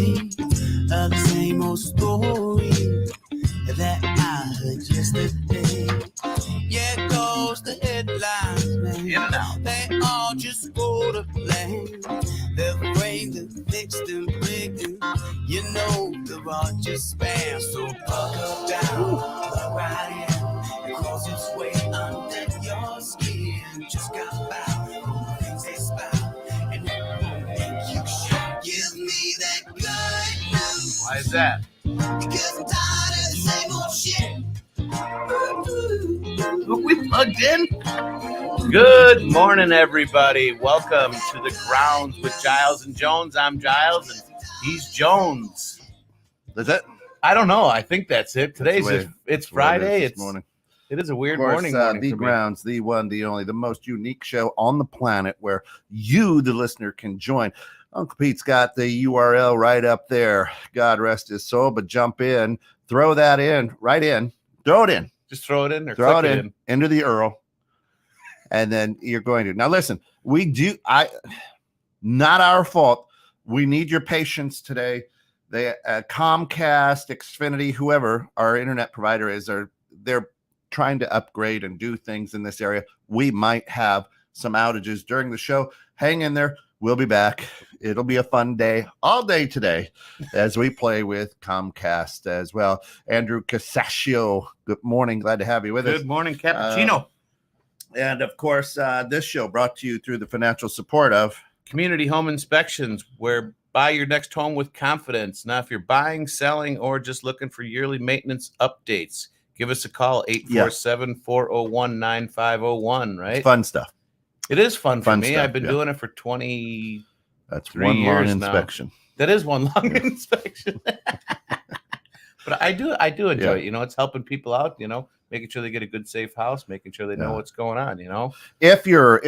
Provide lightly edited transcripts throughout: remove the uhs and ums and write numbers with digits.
same, the same old story that I heard yesterday. Yeah, it goes the headlines, man. In and out. They all just go to blame. Their brains are fixed and breaking. You know they're all just spam. So buckle down, look right in. It crawls its way under your skin. Just got bound from the things they spout. And it won't make you shout. Give me that good news. Why is that? Because I'm tired of the same old shit. We plugged in. Good morning, everybody. Welcome to the Grounds with Giles and Jones. I'm Giles, and he's Jones. Is that? I don't know. I think that's it. It's Friday. This morning. It is a weird Of course, morning. The Grounds, the one, the only, the most unique show on the planet where you, the listener, can join. Uncle Pete's got the URL right up there. God rest his soul, but jump in, throw that in, right in, throw it in. Just throw it in or throw click it in into the URL. And then you're going to. Now, listen, not our fault. We need your patience today. Comcast, Xfinity, whoever our internet provider is, they're trying to upgrade and do things in this area. We might have some outages during the show. Hang in there. We'll be back. It'll be a fun day all day today as we play with Comcast as well. Andrew Casaccio, good morning. Glad to have you with us. Good morning, Cappuccino. And of course, this show brought to you through the financial support of Community Home Inspections, where buy your next home with confidence. Now, if you're buying, selling, or just looking for yearly maintenance updates, give us a call, 847-401-9501, right? It's fun stuff. It is fun for me. Stuff, I've been doing it for 20. That's one long inspection. Now. That is one long inspection. But I do enjoy it. You know, it's helping people out, you know, making sure they get a good, safe house, making sure they know what's going on, you know. If you're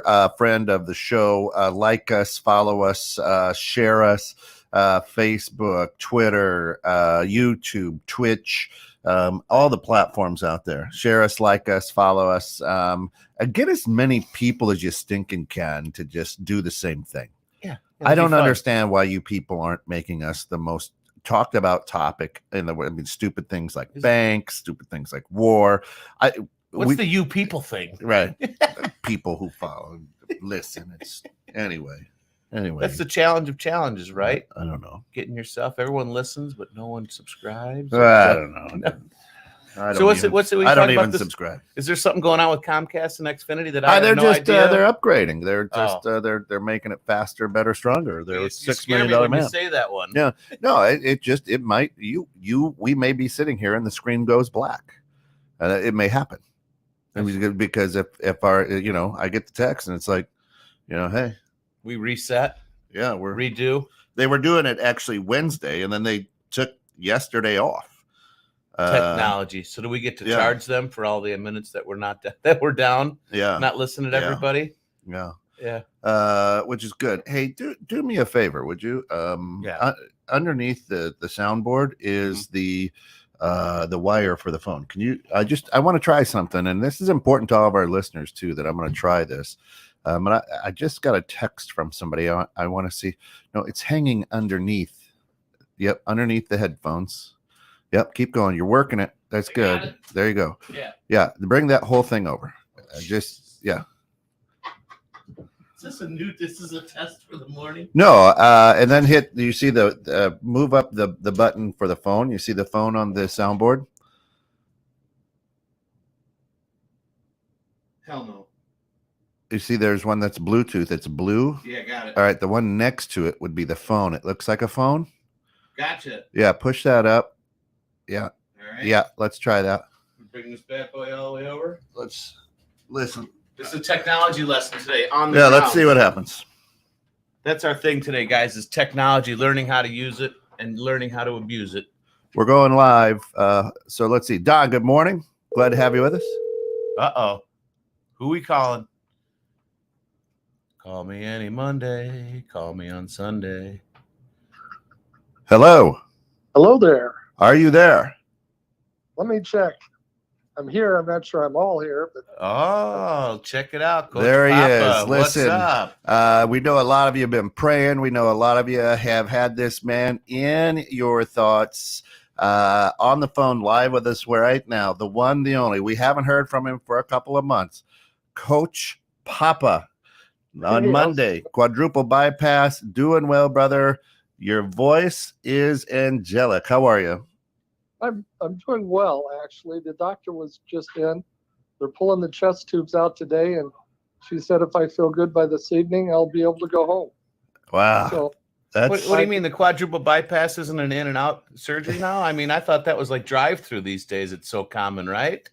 a friend of the show, like us, follow us, share us, Facebook, Twitter, YouTube, Twitch, all the platforms out there. Share us, like us, follow us, and get as many people as you stinking can to just do the same thing. Yeah. I don't understand why you people aren't making us the most talked about topic stupid things like banks, stupid things like war. What's the you people thing? Right. People who follow, listen. Anyway. That's the challenge of challenges, right? I don't know. Getting yourself, everyone listens, but no one subscribes. I don't know. So what's it? I don't even subscribe. Is there something going on with Comcast and Xfinity that I have no idea? They're upgrading. They're just they're making it faster, better, stronger. They're a $6 million man. You say that one. Yeah. No, it might we may be sitting here and the screen goes black. It may happen. Because if our I get the text and it's like, hey, we reset. Yeah, we're redo. They were doing it actually Wednesday, and then they took yesterday off. Technology. So do we get to charge them for all the minutes that we're down? Yeah. Not listening to everybody. Yeah. Yeah. Which is good. Hey, do me a favor, would you? Underneath the soundboard is the wire for the phone. Can you? I want to try something, and this is important to all of our listeners too. That I'm going to try this. And I just got a text from somebody. I want to see. No, it's hanging underneath. Yep, underneath the headphones. Yep, keep going. You're working it. That's good. There you go. Yeah. Bring that whole thing over. Is this a test for the morning? No, and then you see the move up the button for the phone. You see the phone on the soundboard? Hell no. You see there's one that's Bluetooth. It's blue. Yeah, got it. All right, the one next to it would be the phone. It looks like a phone. Gotcha. Yeah, push that up. Yeah. All right. Yeah, let's try that. Bring this bad boy all the way over. Let's listen. This is a technology lesson today on the ground. Let's see what happens. That's our thing today, guys, is technology, learning how to use it and learning how to abuse it. We're going live. So let's see. Don, good morning. Glad to have you with us. Uh-oh. Who we calling? Call me any Monday. Call me on Sunday. Hello. Hello there. Are you there? Let me check. I'm here. I'm not sure I'm all here, but check it out, Coach there he Papa. is. Listen, what's up? We know a lot of you have been praying. We know a lot of you have had this man in your thoughts on the phone live with us right now. The one, the only. We haven't heard from him for a couple of months. Coach Papa on Monday. Quadruple bypass. Doing well, brother. Your voice is angelic. How are you? I'm doing well, actually. The doctor was just in. They're pulling the chest tubes out today, and she said if I feel good by this evening, I'll be able to go home. Wow. So what do you mean the quadruple bypass isn't an in and out surgery now? I mean, I thought that was like drive through these days. It's so common, right?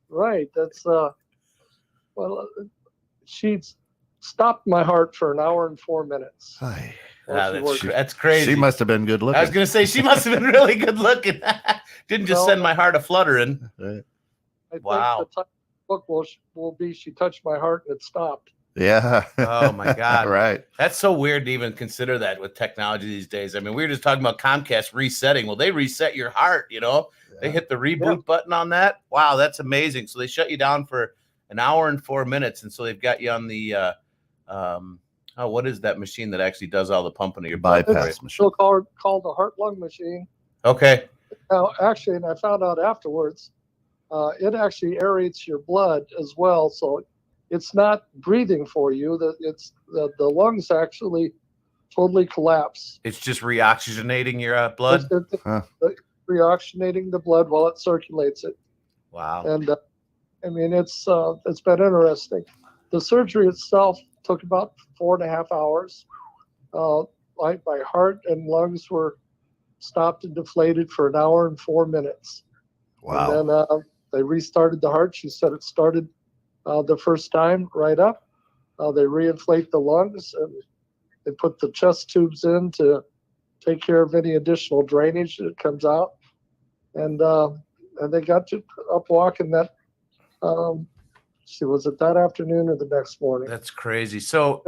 Right. That's well, she stopped my heart for an hour and 4 minutes. Hi. That's crazy. She must have been good looking. I was going to say she must have been really good looking. Didn't just send my heart a fluttering. Right. I think the book will be she touched my heart and it stopped. Yeah. Oh my God. Right. That's so weird to even consider that with technology these days. I mean, we were just talking about Comcast resetting. Well, they reset your heart, you know. Yeah. They hit the reboot button on that. Wow, that's amazing. So they shut you down for an hour and 4 minutes, and so they've got you on the what is that machine that actually does all the pumping of your bypass machine? Still called the heart-lung machine. Okay. Now, actually, and I found out afterwards, it actually aerates your blood as well. So it's not breathing for you. The lungs actually totally collapse. It's just reoxygenating your blood? Reoxygenating the blood while it circulates it. Wow. And I mean, it's been interesting. The surgery itself took about 4.5 hours. My heart and lungs were stopped and deflated for an hour and 4 minutes. Wow. And then they restarted the heart. She said it started the first time right up. They reinflate the lungs and they put the chest tubes in to take care of any additional drainage that comes out. And they got you up walking that. Was it that afternoon or the next morning? That's crazy. So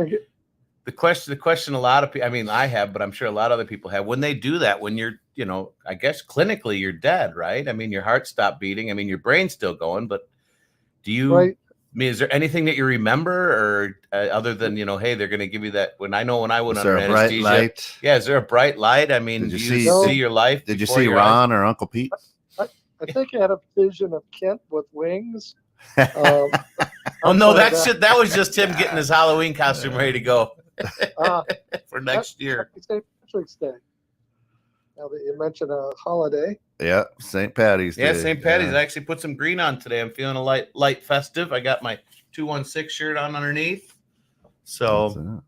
the question a lot of people, I mean, I have, but I'm sure a lot of other people have, when they do that, when you're, I guess clinically you're dead, right? I mean, your heart stopped beating. I mean, your brain's still going, but do you, I mean, is there anything that you remember or other than, hey, they're going to give you that when I went under anesthesia. Light? Yeah. Is there a bright light? I mean, did you see your life? Did you see Ron or Uncle Pete? I think I had a vision of Kent with wings. Oh no, that was just him getting his Halloween costume ready to go for next year. St. Patrick's Day. Now that you mentioned a holiday. Yeah, St. Patty's Day. Yeah, St. Patty's. I actually put some green on today. I'm feeling a light festive. I got my 216 shirt on underneath. So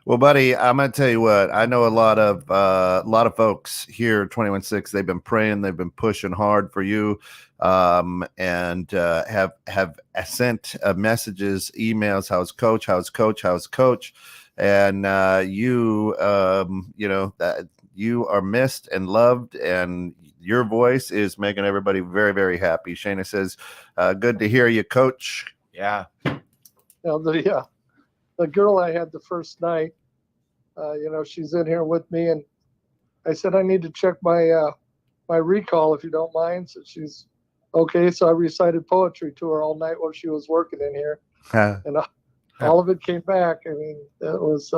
well, buddy, I'm gonna tell you what. I know a lot of folks here at 216. They've been praying, they've been pushing hard for you, and have sent messages, emails. How's coach? How's coach? How's coach? And you that you are missed and loved, and your voice is making everybody very, very happy. Shayna says, "Good to hear you, coach." Yeah. The girl I had the first night, she's in here with me, and I said I need to check my recall if you don't mind. So she's okay. So I recited poetry to her all night while she was working in here, and all of it came back. I mean, it was.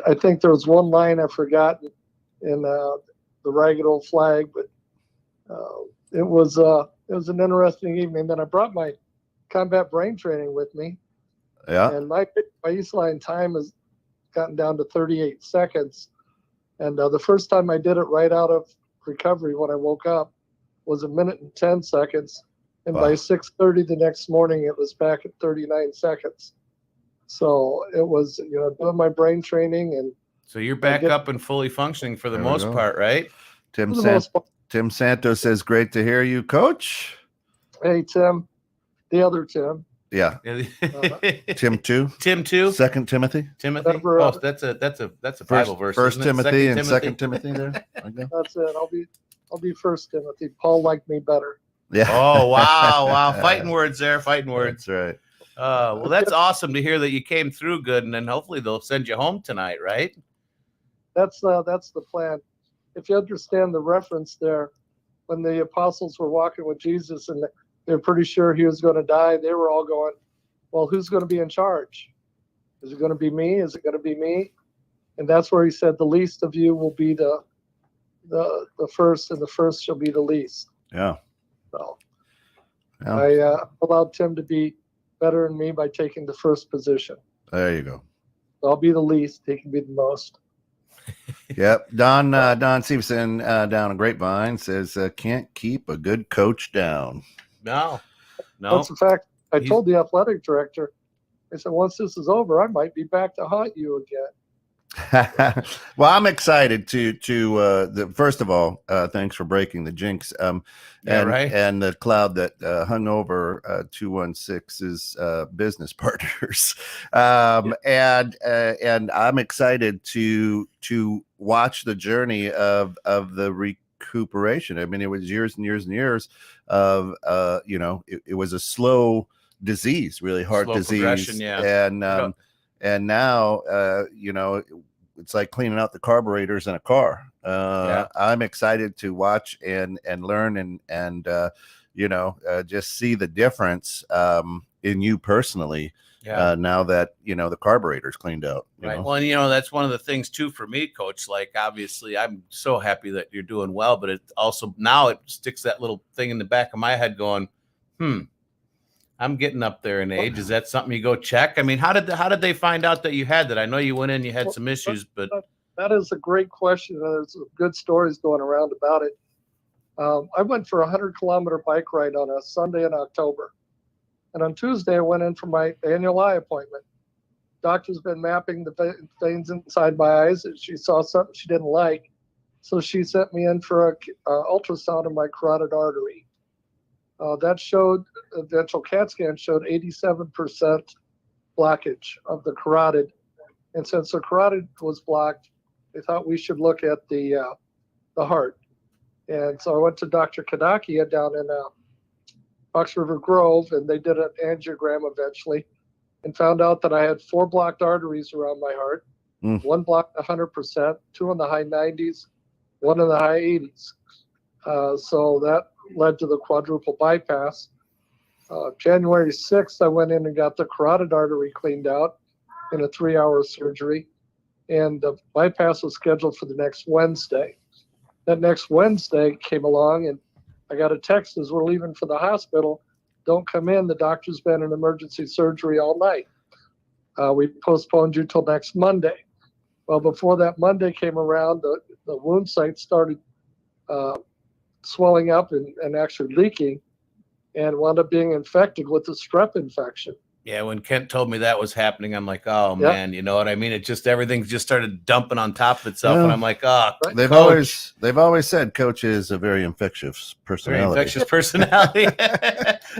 I think there was one line I forgot in the Ragged Old Flag, but it was an interesting evening. Then I brought my combat brain training with me. Yeah. And my baseline time has gotten down to 38 seconds. And the first time I did it right out of recovery when I woke up was 1 minute and 10 seconds. And by 6:30 the next morning, it was back at 39 seconds. So it was, doing my brain training. And so you're back up and fully functioning for the most part, right? Tim Santos says, great to hear you, coach. Hey, Tim. The other Tim. Yeah. Tim 2. Tim 2. Second Timothy. Whatever, oh, that's a Bible verse. First Timothy and Second Timothy there. Okay. That's it. I'll be First Timothy. Paul liked me better. Yeah. Oh wow. Fighting words there. Fighting words. That's right. Well, that's awesome to hear that you came through good, and then hopefully they'll send you home tonight, right? That's the plan. If you understand the reference there, when the apostles were walking with Jesus and They're pretty sure he was going to die. They were all going, well, who's going to be in charge? Is it going to be me? Is it going to be me? And that's where he said, the least of you will be the first, and the first shall be the least. Yeah. So Yeah. I allowed Tim to be better than me by taking the first position. There you go. So I'll be the least. He can be the most. Yep. Don Stevenson down in Grapevine says, can't keep a good coach down. No. That's a fact. I told the athletic director, I said, once this is over, I might be back to haunt you again. Well, I'm excited to first of all, thanks for breaking the jinx. And the cloud that hung over 216's business partners. And I'm excited to watch the journey of the recuperation. I mean, it was years and years and years of it was a slow disease, really heart disease. Yeah. And now, it's like cleaning out the carburetors in a car. I'm excited to watch and learn and just see the difference in you personally. Now that the carburetor's cleaned out. Right. Well, and that's one of the things too for me, Coach. Like, obviously, I'm so happy that you're doing well, but it also now it sticks that little thing in the back of my head, going, I'm getting up there in age. Is that something you go check? I mean, how did they find out that you had that? I know you went in, you had some issues, but that is a great question. There's good stories going around about it. I went for a 100-kilometer bike ride on a Sunday in October, and on Tuesday I went in for my annual eye appointment. Doctor's been mapping the veins inside my eyes, and she saw something she didn't like, so she sent me in for a ultrasound of my carotid artery. That showed, the eventual CAT scan showed 87% blockage of the carotid. And since the carotid was blocked, they thought we should look at the heart. And so I went to Dr. Kadakia down in Fox River Grove, and they did an angiogram eventually and found out that I had 4 blocked arteries around my heart, 1 blocked 100%, 2 in the high 90s, 1 in the high 80s. So that led to the quadruple bypass. January 6th, I went in and got the carotid artery cleaned out in a 3-hour surgery, and the bypass was scheduled for the next Wednesday. That next Wednesday came along, and I got a text as we're leaving for the hospital, don't come in, the doctor's been in emergency surgery all night. We postponed you till next Monday. Well, before that Monday came around, the wound site started swelling up and actually leaking, and wound up being infected with the strep infection. Yeah, when Kent told me that was happening, I'm like, oh man, you know what I mean? It just, everything just started dumping on top of itself, and I'm like, oh, they've always said Coach is a very infectious personality.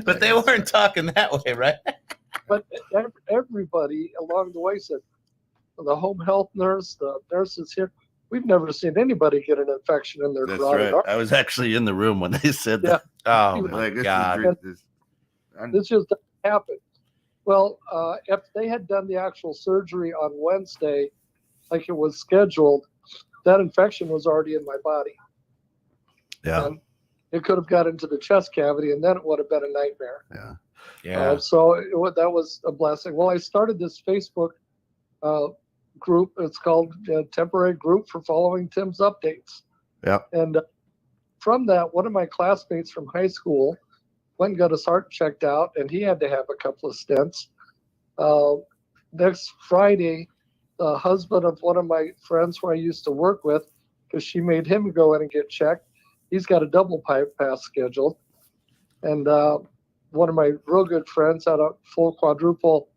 But they weren't talking that way, right? But everybody along the way said, the home health nurse, the nurses here, we've never seen anybody get an infection in their carotid artery. I was actually in the room when they said that. Oh my God. This just doesn't happen. Well, if they had done the actual surgery on Wednesday, like it was scheduled, that infection was already in my body. Yeah. And it could have got into the chest cavity, and then it would have been a nightmare. Yeah. Yeah. So that was a blessing. Well, I started this Facebook group. It's called Temporary Group for Following Tim's Updates. Yeah. And from that, one of my classmates from high school went and got his heart checked out, and he had to have a couple of stents. Next Friday, the husband of one of my friends who I used to work with, because she made him go in and get checked, he's got a double bypass scheduled. And one of my real good friends had a full quadruple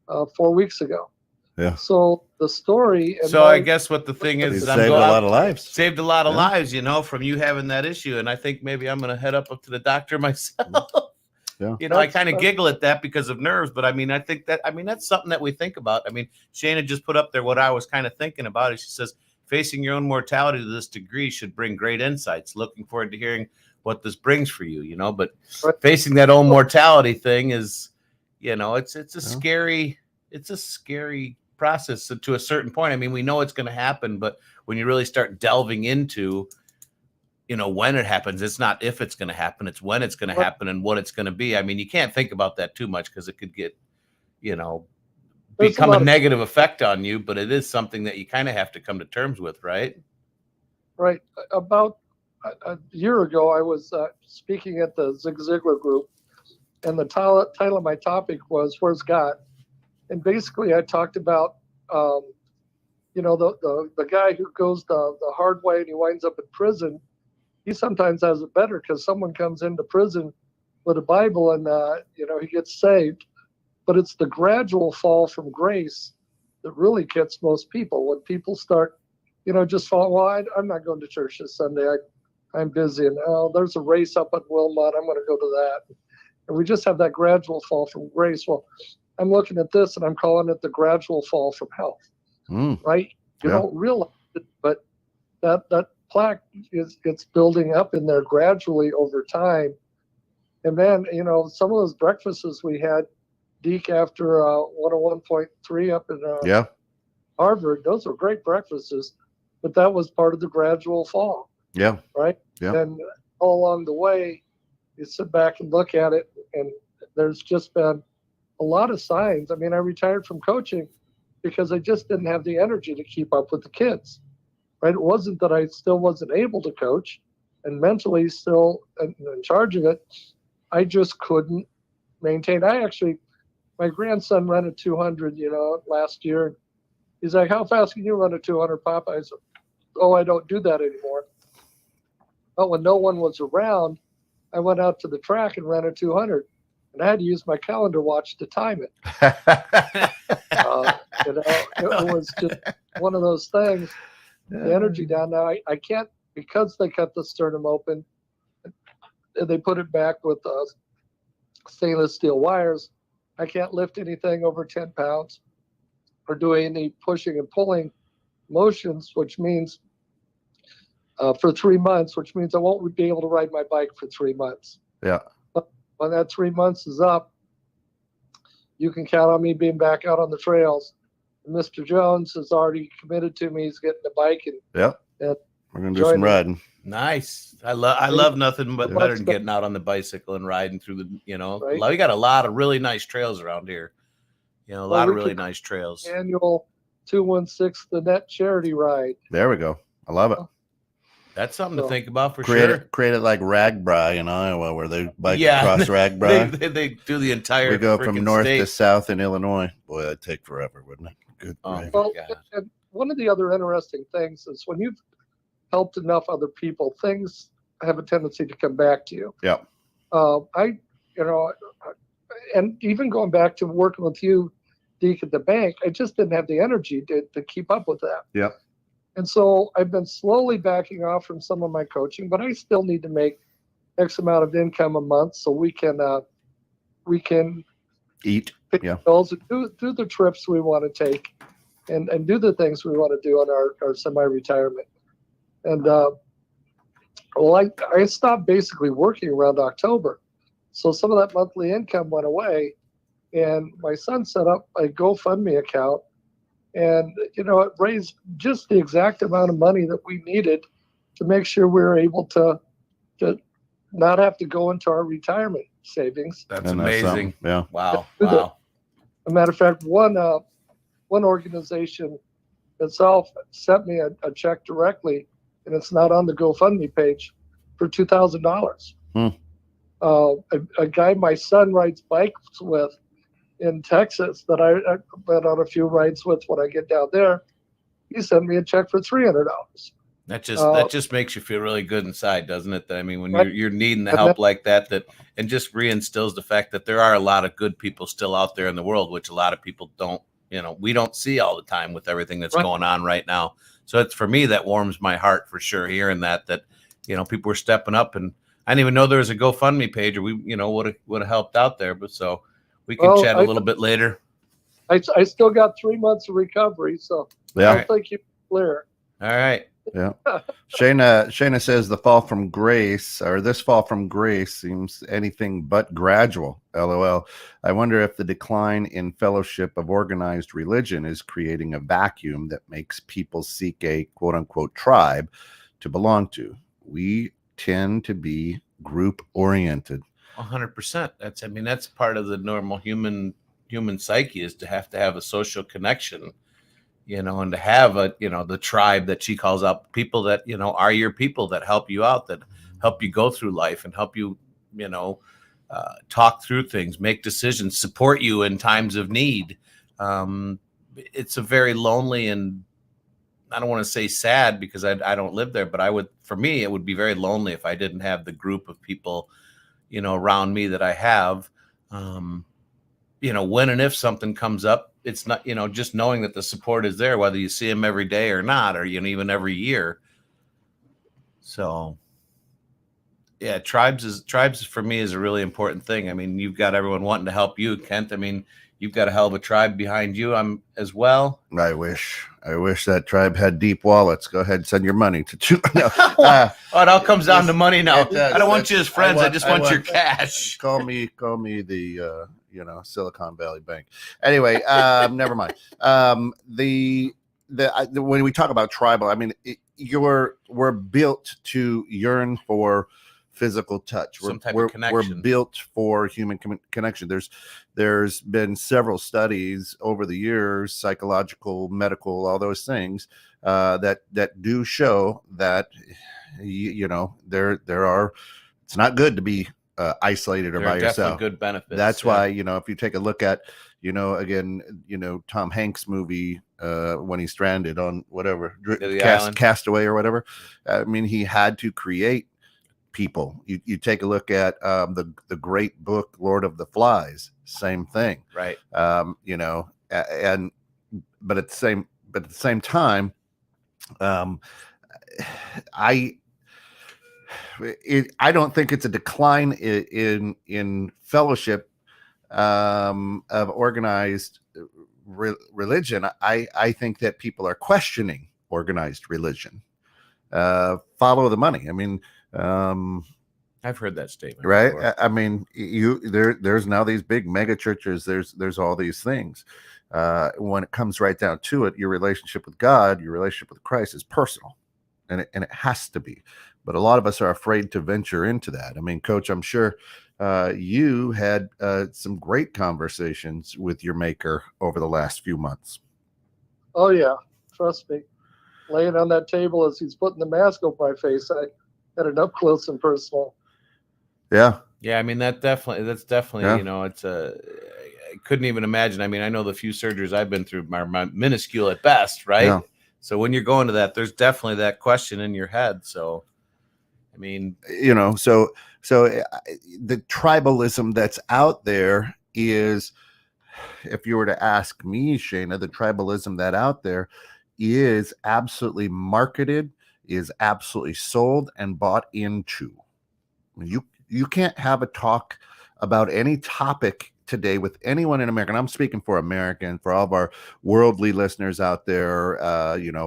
4 weeks ago. Yeah. So the story. So I guess what the thing is, saved a lot of lives. Saved a lot of lives, from you having that issue. And I think maybe I'm going to head up to the doctor myself. Yeah. I kind of giggle at that because of nerves, but I mean, I think that's something that we think about. I mean, Shana just put up there what I was kind of thinking about it. She says, facing your own mortality to this degree should bring great insights. Looking forward to hearing what this brings for you, but facing that own mortality thing is, it's a scary process to a certain point. I mean, we know it's going to happen, but when you really start delving into when it happens. It's not if it's going to happen, it's when it's going to happen and what it's going to be. I mean, you can't think about that too much because it could get, become a negative effect on you, but it is something that you kind of have to come to terms with, right? Right. About a year ago, I was speaking at the Zig Ziglar group, and the title of my topic was "Where's God?" And basically, I talked about, the guy who goes the hard way and he winds up in prison. He sometimes has it better because someone comes into prison with a Bible and he gets saved. But it's the gradual fall from grace that really gets most people. When people start, just fall. Well, I'm not going to church this Sunday. I'm busy, and there's a race up at Wilmot. I'm going to go to that. And we just have that gradual fall from grace. Well, I'm looking at this and I'm calling it the gradual fall from health. Right? You don't realize it, but that plaque it's building up in there gradually over time. And then, some of those breakfasts we had, Deke, after 101.3 up in Harvard, those were great breakfasts, but that was part of the gradual fall. Yeah. Right? Yeah. And all along the way, you sit back and look at it, and there's just been a lot of signs. I mean, I retired from coaching because I just didn't have the energy to keep up with the kids. Right? It wasn't that I still wasn't able to coach and mentally still in charge of it. I just couldn't maintain. My grandson ran a 200, last year. He's like, "How fast can you run a 200, Papa?" I said, "Oh, I don't do that anymore." But when no one was around, I went out to the track and ran a 200, and I had to use my calendar watch to time it. It was just one of those things. The energy down now. I can't, because they cut the sternum open. They put it back with stainless steel wires. I can't lift anything over 10 pounds or do any pushing and pulling motions, which means for 3 months, which means I won't be able to ride my bike for 3 months. Yeah. But when that 3 months is up, you can count on me being back out on the trails. And Mr. Jones has already committed to me. He's getting the bike and we're gonna do some riding. Nice. I love nothing but better than getting out on the bicycle and riding through the Right? We got a lot of really nice trails around here. A lot of really nice trails. Annual 216 the Net charity ride. There we go. I love it. That's something to think about for sure. Create it like Ragbri in Iowa, where they bike across Ragbri. They do the entire. We go from north state to south in Illinois. Boy, that'd take forever, wouldn't it? Good. Well, and one of the other interesting things is when you've helped enough other people, things have a tendency to come back to you. Yeah. And even going back to working with you, Deke, at the bank, I just didn't have the energy to keep up with that. Yeah. And so I've been slowly backing off from some of my coaching, but I still need to make X amount of income a month so we can eat, pay bills and do the trips we want to take and do the things we want to do on our semi-retirement. And I stopped basically working around October. So some of that monthly income went away, and my son set up a GoFundMe account, and it raised just the exact amount of money that we needed to make sure we were able to not have to go into our retirement savings. That's amazing. Yeah. Wow. As a matter of fact, one organization itself sent me a check directly, and it's not on the GoFundMe page, for $2,000. A guy my son rides bikes with in Texas that I went on a few rides with when I get down there, he sent me a check for $300. That just makes you feel really good inside, doesn't it? I mean, when you're needing the help like that, and just reinstills the fact that there are a lot of good people still out there in the world, which a lot of people don't, we don't see all the time with everything that's going on right now. So it's, for me, that warms my heart for sure, hearing that people were stepping up, and I didn't even know there was a GoFundMe page, or we, would have helped out there. But so we can chat a little bit later. I still got 3 months of recovery, so I don't think you're clear. All right. Yeah. Shayna says the fall from grace, or this fall from grace, seems anything but gradual. LOL. I wonder if the decline in fellowship of organized religion is creating a vacuum that makes people seek a quote unquote tribe to belong to. We tend to be group oriented. 100%. That's part of the normal human psyche, is to have a social connection, and to have the tribe that she calls out, people that, are your people, that help you out, that help you go through life and help you, talk through things, make decisions, support you in times of need. It's a very lonely, and I don't want to say sad because I don't live there, but for me, it would be very lonely if I didn't have the group of people, around me that I have. When and if something comes up, it's not, just knowing that the support is there, whether you see them every day or not, or, even every year. So yeah, tribes for me is a really important thing. I mean, you've got everyone wanting to help you, Kent. I mean, you've got a hell of a tribe behind you. I'm as well. I wish that tribe had deep wallets. Go ahead and send your money to no. It all comes down to money now. Does. I don't want you as friends. I just want your cash. Call me the Silicon Valley Bank. Anyway, never mind. When we talk about tribal, I mean, we're built to yearn for physical touch. Some type of connection. We're built for human connection. There's been several studies over the years, psychological, medical, all those things, that do show that there are. It's not good to be isolated or by yourself. Good benefits. That's why, if you take a look at, again, Tom Hanks movie, when he's stranded on whatever Castaway or whatever. I mean, he had to create people. You take a look at the great book Lord of the Flies, same thing, right? But at the same time, I don't think it's a decline in fellowship of organized religion. I think that people are questioning organized religion. Follow the money. I mean, I've heard that statement, right? Before. I mean, there's now these big mega churches. There's all these things. When it comes right down to it, your relationship with God, your relationship with Christ is personal, and it has to be. But a lot of us are afraid to venture into that. I mean, Coach, I'm sure you had some great conversations with your Maker over the last few months. Oh yeah, trust me. Laying on that table as he's putting the mask over my face, I had an up close and personal. Yeah. I mean, that's definitely, Yeah. I couldn't even imagine. I mean, I know the few surgeries I've been through are minuscule at best, right? Yeah. So when you're going to that, there's definitely that question in your head. So, I mean, so the tribalism that's out there is, if you were to ask me, Shayna, the tribalism that out there is absolutely marketed, is absolutely sold and bought into. You can't have a talk about any topic today with anyone in America. And I'm speaking for American, for all of our worldly listeners out there,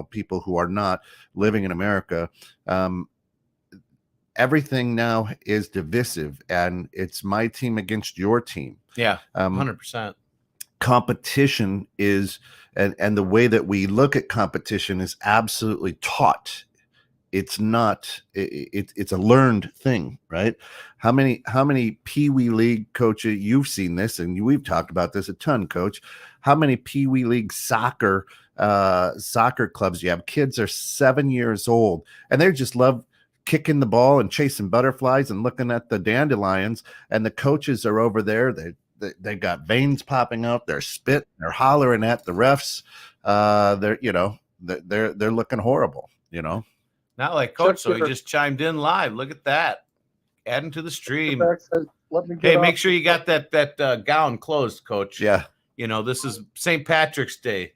people who are not living in America. Everything now is divisive, and it's my team against your team. Yeah, 100%. Competition is, and the way that we look at competition is absolutely taught. It's not. It's a learned thing, right? How many Pee Wee League coaches, you've seen this, and we've talked about this a ton, Coach. How many Pee Wee League soccer clubs you have? Kids are 7 years old, and they just love kicking the ball and chasing butterflies and looking at the dandelions, and the coaches are over there. They got veins popping out. They're spitting. They're hollering at the refs. They're looking horrible. Not like Coach. So he just chimed in live. Look at that. Adding to the stream. Hey, make sure you got that gown closed, Coach. Yeah. This is St. Patrick's Day.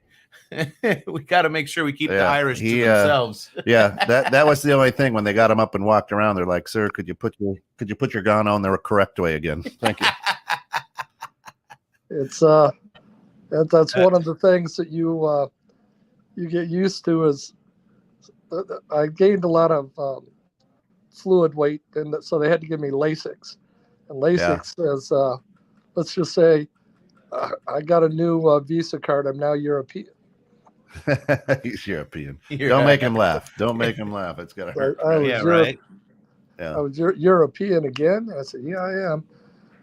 We got to make sure we keep the Irish to themselves. Yeah, that was the only thing. When they got him up and walked around, they're like, "Sir, could you put your gown on the correct way again? Thank you." It's that's one of the things that you get used to. Is I gained a lot of fluid weight, and so they had to give me Lasix. And Lasix says, let's just say, I got a new Visa card. I'm now European. He's European. Don't make him laugh. Don't make him laugh. It's gonna hurt. Right. Yeah. I was European again. I said, yeah, I am.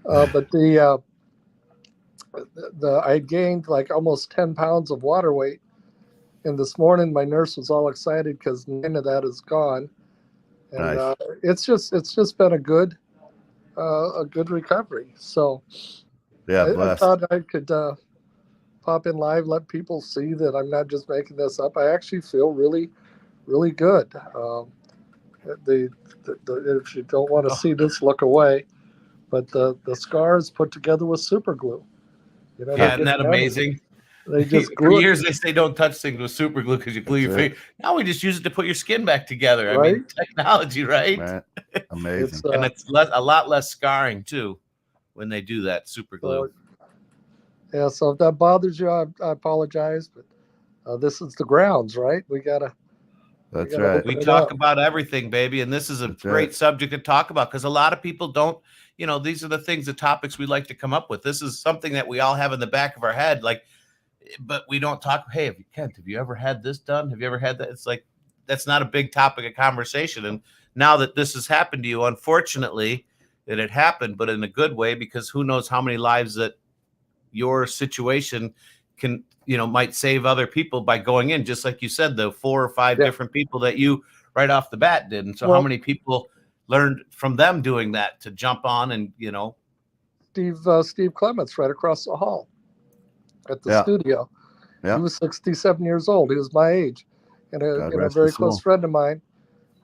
But I gained like almost 10 pounds of water weight. And this morning, my nurse was all excited because 9 of that is gone. And Nice. it's just been a good recovery. So Yeah, I blessed. thought I could pop in live, let people see that I'm not just making this up. I actually feel really, really good. If you don't want to see this, look away. But the scar is put together with super glue. You know, Yeah, isn't that amazing? They just For glue it. years they say don't touch things with super glue because you glue your face. Now we just use it to put your skin back together. I mean, Right? technology, right? Right. Amazing. And it's a lot less scarring too when they do that super glue. Yeah, so if that bothers you, I apologize, but this is the grounds, right? We gotta right. We talk about everything, baby, and this is a great subject to talk about because a lot of people don't. You know, these are the topics we like to come up with. This is something that we all have in the back of our head, like, but we don't talk. Hey, Kent, have you ever had this done? Have you ever had that? It's like that's not a big topic of conversation. And now that this has happened to you, unfortunately, that it happened, but in a good way, because who knows how many lives that your situation can, might save other people by going in, just like you said, the 4 or 5 different people that you right off the bat did. And so how many people learned from them doing that to jump on and, Steve Clements right across the hall at the studio. He was 67 years old. He was my age, and a very close friend of mine.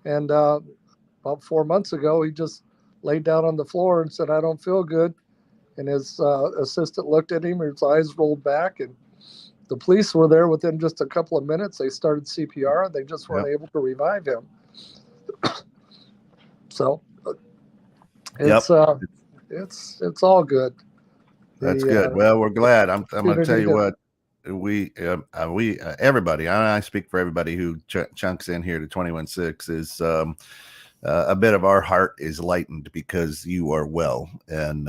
And about 4 months ago, he just laid down on the floor and said, "I don't feel good." And his assistant looked at him, his eyes rolled back, and the police were there within just a couple of minutes. They started CPR, and they just weren't able to revive him. So it's all good. That's good. Well, we're glad. I'm going to tell you what, we everybody, I speak for everybody who chunks in here to 21.6 is a bit of our heart is lightened because you are well, and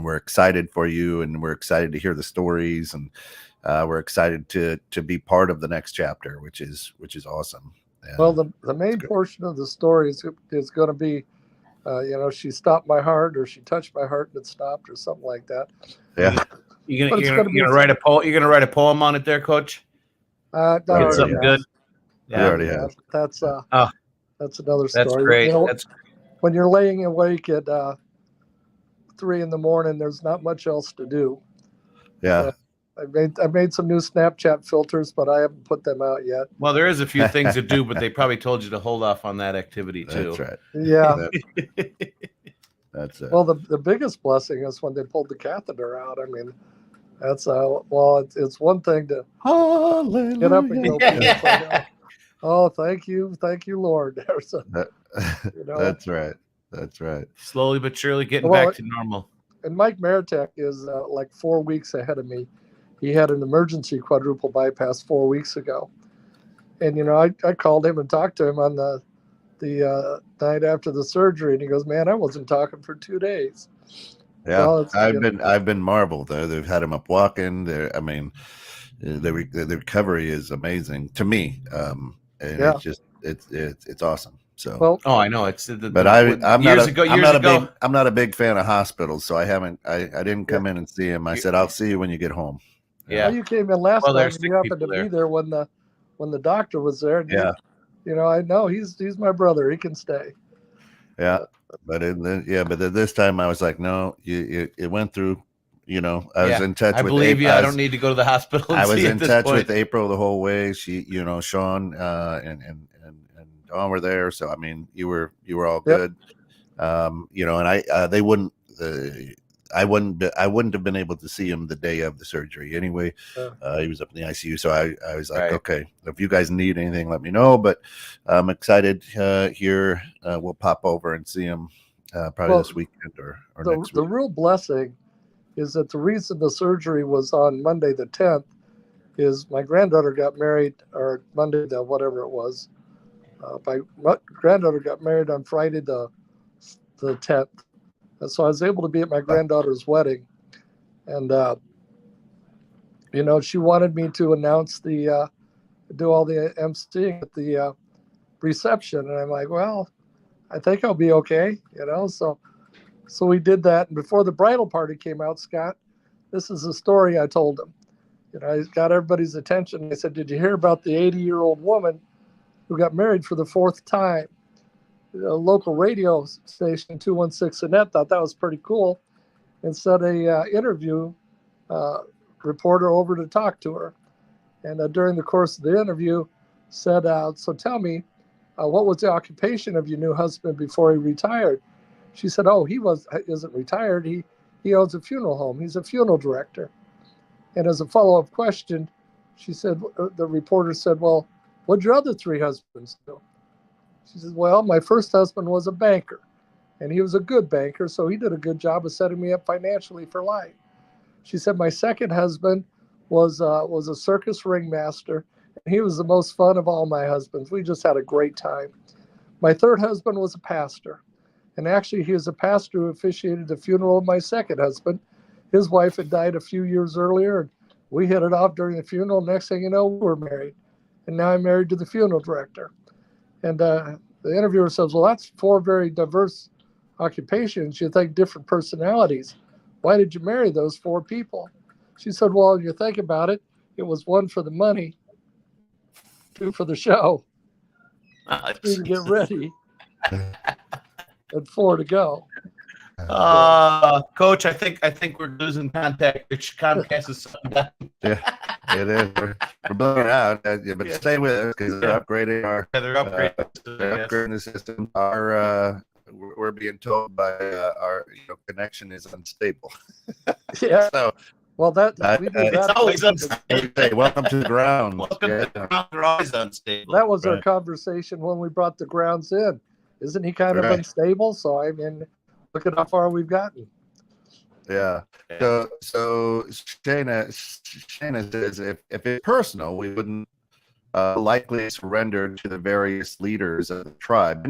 we're excited for you, and we're excited to hear the stories, and we're excited to be part of the next chapter, which is awesome. And well, the main portion of the story is going to be, she stopped my heart, or she touched my heart and it stopped, or something like that. Yeah. You're gonna write a poem. You're gonna write a poem on it, there, Coach. Get something good. Yeah, already have. That's another story. That's great. When you're laying awake at 3 a.m, there's not much else to do. Yeah. I made some new Snapchat filters, but I haven't put them out yet. Well, there is a few things to do, but they probably told you to hold off on that activity too. That's right. Yeah. That's it. Well, the biggest blessing is when they pulled the catheter out. I mean, that's it's one thing to get up and go. Yeah. Oh, thank you, Lord. That's right. That's right. Slowly but surely getting back to normal. And Mike Maritek is like 4 weeks ahead of me. He had an emergency quadruple bypass 4 weeks ago, and I called him and talked to him on the night after the surgery, and he goes, "Man, I wasn't talking for 2 days." Yeah, well, I've been marveled. They've had him up walking. I mean, the recovery is amazing to me. And it's awesome. So, well, I know it's. But I'm not a big fan of hospitals, so I didn't come in and see him. I said, "I'll see you when you get home." Yeah, well, you came in last night. And you happened to be there when the doctor was there. And I know he's my brother. He can stay. Yeah, but this time I was like, no, it went through. I was in touch. I believe you. I don't need to go to the hospital. I was in touch with April the whole way. She, Sean, and Dawn were there. So I mean, you were all good. And they wouldn't. I wouldn't have been able to see him the day of the surgery anyway. He was up in the ICU, so I was like, okay, if you guys need anything, let me know. But I'm excited here. We'll pop over and see him probably this weekend or next week. The real blessing is that the reason the surgery was on Monday the 10th is my granddaughter got married, or Monday the whatever it was. My granddaughter got married on Friday the 10th. And so I was able to be at my granddaughter's wedding, and she wanted me to announce do all the emceeing at the reception, and I'm like, well, I think I'll be okay, So we did that. And before the bridal party came out, Scott, this is the story I told him. I got everybody's attention. I said, did you hear about the 80-year-old woman who got married for the 4th time? A local radio station, 216 Annette, thought that was pretty cool and sent a interview reporter over to talk to her. And during the course of the interview said, so tell me, what was the occupation of your new husband before he retired? She said, oh, he isn't retired. He owns a funeral home. He's a funeral director. And as a follow-up question, she said, the reporter said, well, what'd your other 3 husbands do? She said, well, my first husband was a banker, and he was a good banker, so he did a good job of setting me up financially for life. She said, my second husband was a circus ringmaster, and he was the most fun of all my husbands. We just had a great time. My third husband was a pastor, and actually he was a pastor who officiated the funeral of my second husband. His wife had died a few years earlier, and we hit it off during the funeral. Next thing you know, we were married, and now I'm married to the funeral director. And the interviewer says, well, that's 4 very diverse occupations. You think different personalities. Why did you marry those 4 people? She said, well, when you think about it, it was 1 for the money, 2 for the show, 3 to get ready, and 4 to go. Coach, I think we're losing contact. Comcast is done. Yeah, it is. We're blowing out, but stay with us because they're upgrading they're upgrading the system. We're being told by our connection is unstable. Yeah. So, well, it's always unstable. Hey, welcome to the ground. Welcome to the ground. They're always unstable. That was our conversation when we brought the grounds in. Isn't he kind of unstable? So I mean, look at how far we've gotten. Yeah. So Shayna says if it's personal, we wouldn't likely surrender to the various leaders of the tribe.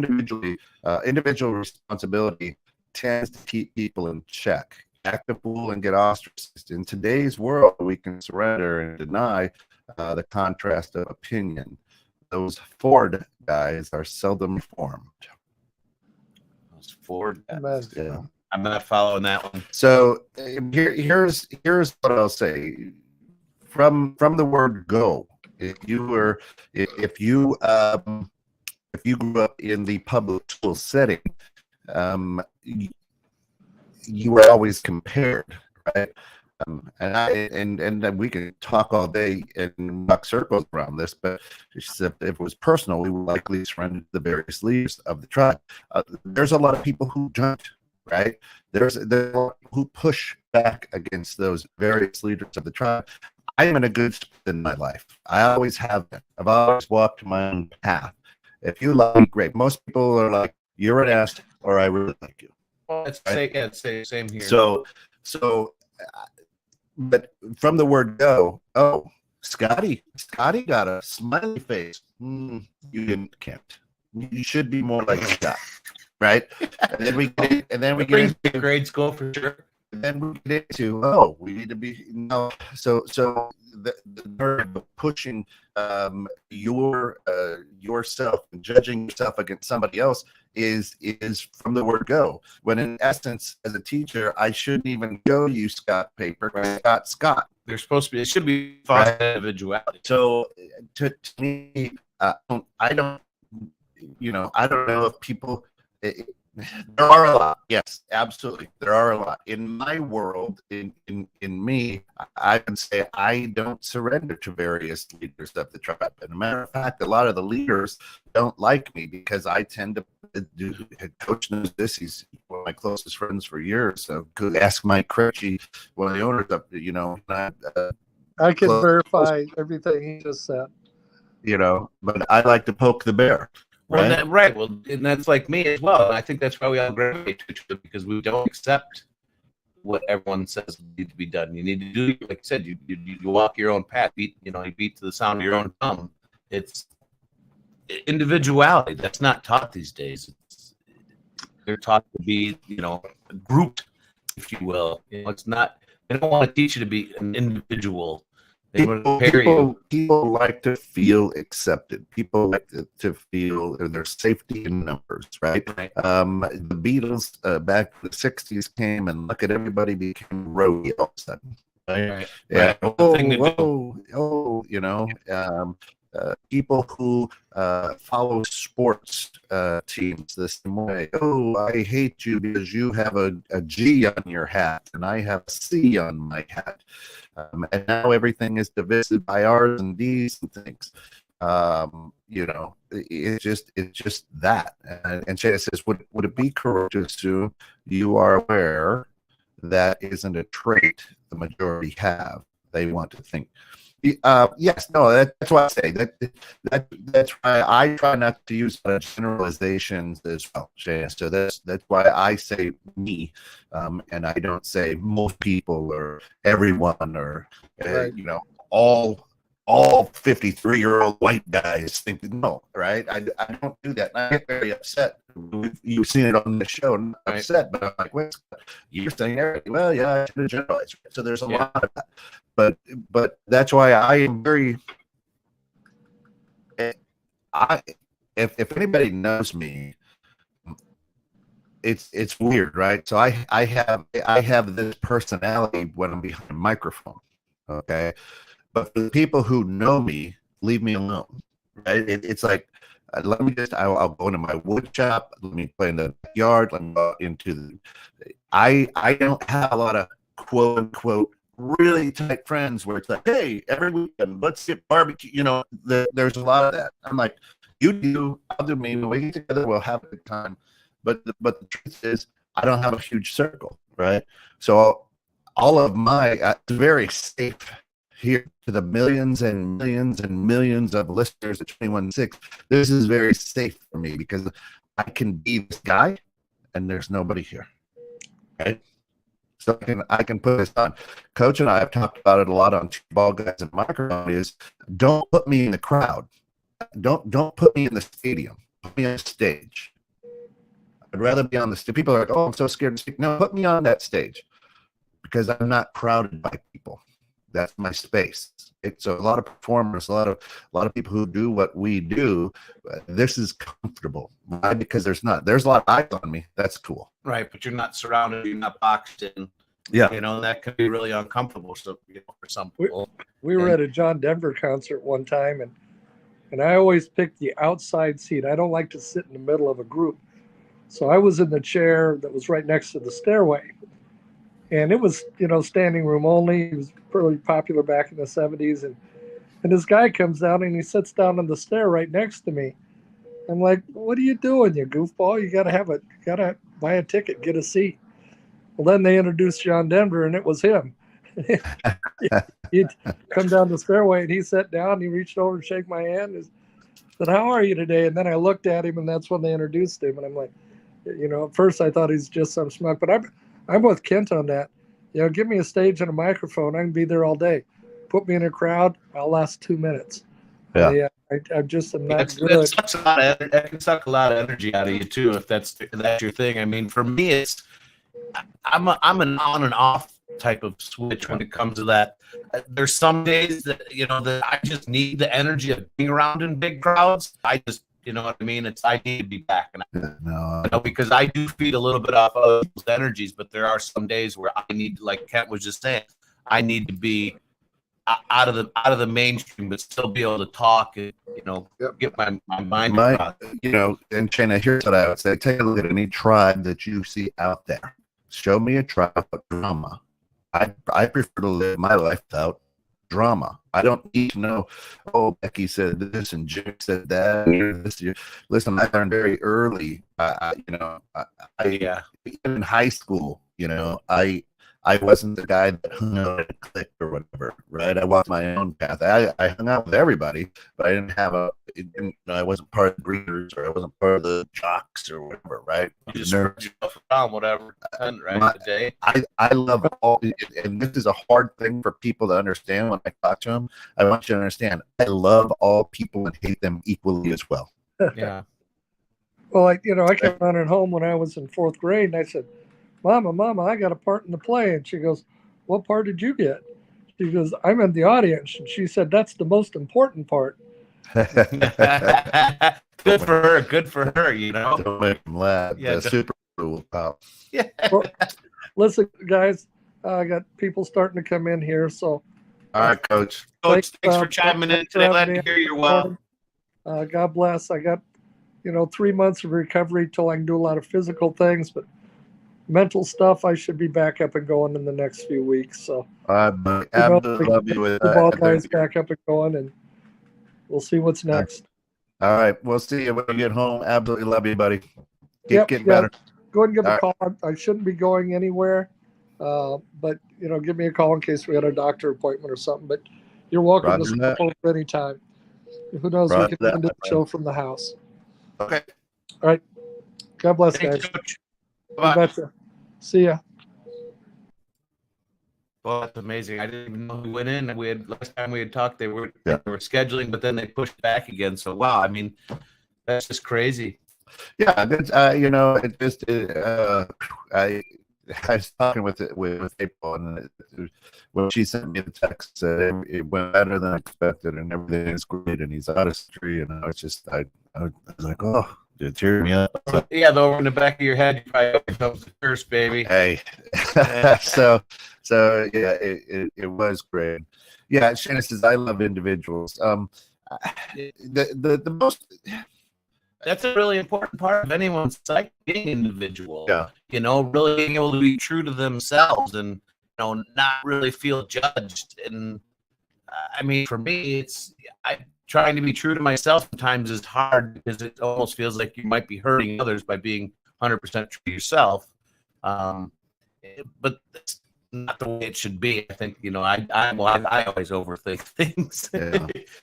Individual responsibility tends to keep people in check. Act a fool and get ostracized. In today's world, we can surrender and deny the contrast of opinion. Those Ford guys are seldom formed. Those Ford guys. Yeah. I'm not following that one. So here's what I'll say. From the word go, if you grew up in the public school setting, you were always compared, right? And we can talk all day and walk circles around this, but if it was personal, we would likely surrender to the various leaders of the tribe. There's a lot of people who don't, right? There's a lot who push back against those various leaders of the tribe. I am in a good spot in my life. I always have been. I've always walked my own path. If you like me, great. Most people are like, you're an ass, or I really like you. Well, it's same here. So, but from the word go, oh, Scotty got a smiley face. You didn't, Kent. You should be more like Scott, right? And then we get into grade school for sure. And then we get into we need to be So the nerve of pushing yourself and judging yourself against somebody else is from the word go. When in essence, as a teacher, I shouldn't even go use Scott paper. Scott. They're supposed to be. It should be right. Individuality. So to me, I don't know if people. There are a lot. Yes, absolutely. There are a lot. In my world, in me, I would say I don't surrender to various leaders of the tribe. And a matter of fact, a lot of the leaders don't like me because I tend to do. Coach knows this. He's one of my closest friends for years. So could ask Mike Critchie, one of the owners of I can verify everything he just said. But I like to poke the bear. Well, right. Well, and that's like me as well. And I think that's why we all gravitate to each other, because we don't accept what everyone says needs to be done. You need to do, like I said, you walk your own path. You beat to the sound of your own thumb. It's individuality. That's not taught these days. They're taught to be, grouped, if you will. It's not. They don't want to teach you to be an individual. They would pair you. People like to feel accepted. People like to feel there's safety in numbers, right? Right. The Beatles back in the 60s came and look at everybody became roadie all of a sudden. Right. Yeah. Right. Oh, you know, people who follow sports teams the same way. Oh, I hate you because you have a G on your hat and I have a C on my hat. And now everything is divisive by R's and D's and things. You know, it's just that. And Shana says, would it be correct to assume you are aware that isn't a trait the majority have? They want to think. Yes, no, that's why I say that's why I try not to use generalizations as well, Shana. So that's why I say me, and I don't say most people or everyone or Right. you know, all 53-year-old white guys think no, right? I don't do that. And I get very upset. You've seen it on the show. I'm not upset, but I'm like, wait, you're saying everything. Well, yeah, I should have generalized. So there's a lot of that. But that's why I am very. If anybody knows me, it's weird, right? So I have this personality when I'm behind a microphone, okay. But for the people who know me, leave me alone, right? It's like, I'll go into my wood shop, let me play in the yard, let me go into I don't have a lot of quote unquote really tight friends where it's like, hey, every weekend, let's get barbecue. You know, there's a lot of that. I'm like, you do, I'll do me. When we get together, we'll have a good time. But the truth is, I don't have a huge circle, right? So all of my, it's very safe here to the millions and millions and millions of listeners at 21.6. This is very safe for me because I can be this guy and there's nobody here, right? So I can put this on. Coach and I have talked about it a lot on Two Ball Guys and Microphone is don't put me in the crowd. Don't put me in the stadium. Put me on stage. I'd rather be on the stage. People are like, oh, I'm so scared to speak. No, put me on that stage because I'm not crowded by people. That's my space. It's a lot of performers, a lot of people who do what we do. This is comfortable. Why? Because there's a lot of eyes on me. That's cool. Right, but you're not surrounded, you're not boxed in. Yeah. You know, that can be really uncomfortable. So, you know, for some people. We were at a John Denver concert one time, and I always pick the outside seat. I don't like to sit in the middle of a group. So I was in the chair that was right next to the stairway. And it was, you know, standing room only. It was pretty popular back in the 70s. And this guy comes down and he sits down on the stair right next to me. I'm like, what are you doing, you goofball? You gotta buy a ticket, get a seat. Well, then they introduced John Denver, and it was him. He'd come down the stairway, and he sat down. He reached over and shake my hand and said, how are you today? And then I looked at him, and that's when they introduced him. And I'm like, you know, at first I thought he's just some schmuck, but I'm with Kent on that. You know, give me a stage and a microphone. I can be there all day. Put me in a crowd, I'll last 2 minutes. Yeah. I'm not good. That can suck a lot of energy out of you too, if that's your thing. I mean, for me, it's I'm an on and off type of switch when it comes to that. There's some days that, you know, that I just need the energy of being around in big crowds. I just, you know what I mean? I need to be back, and you know, because I do feed a little bit off of those energies, but there are some days where I need, like Kent was just saying, I need to be out of the mainstream, but still be able to talk and, you know, get my mind. You know, and Shana, here's what I would say: take a look at any tribe that you see out there. Show me a tribe of drama. I prefer to live my life without drama. I don't need to know, oh, Becky said this and Jim said that. Listen, I learned very early, you know, in high school, you know, I wasn't the guy that hung out at a clique or whatever, right? I walked my own path. I hung out with everybody, but I didn't have I wasn't part of the greeters, or I wasn't part of the jocks or whatever, right? You just spread yourself around, whatever, right? The day. I love all, and this is a hard thing for people to understand when I talk to them. I want you to understand, I love all people and hate them equally as well. Yeah. Well, I came running home when I was in 4th grade, and I said, Mama, I got a part in the play. And she goes, what part did you get? She goes, I'm in the audience. And she said, that's the most important part. Good for her. Good for her. You know, don't make them laugh. Yeah, The Super Bowl will pop. yeah. Well, listen, guys, I got people starting to come in here. So, All right, Coach. Coach, thanks for chiming in today. Glad to hear you're well. God bless. I got, 3 months of recovery till I can do a lot of physical things, but mental stuff, I should be back up and going in the next few weeks. So, absolutely love you with football guys back up and going, and we'll see what's next. All right, we'll see you when you get home. Absolutely love you, buddy. Get better. Go ahead and give a call. I shouldn't be going anywhere, but give me a call in case we had a doctor appointment or something. But you're welcome to stop over anytime. Who knows? We can even do the show from the house. Okay. All right. God bless, guys. Bye. Betcha. See ya. Well, that's amazing. I didn't even know who went in. Last time we had talked, they were scheduling, but then they pushed back again. So wow, I mean, that's just crazy. Yeah, that's it just I was talking with April, and when she sent me the text, it went better than expected, and everything is great, and he's out of street, and it's just I was like, oh, it teared me up. So, yeah, though in the back of your head, you probably comes the curse, baby. Hey, so yeah, it was great. Yeah, Shannon says I love individuals. The most. That's a really important part of anyone's psyche, being individual. Yeah. Really being able to be true to themselves and not really feel judged. And I mean, for me, trying to be true to myself sometimes is hard because it almost feels like you might be hurting others by being 100% true to yourself. But that's not the way it should be. I think I always overthink things.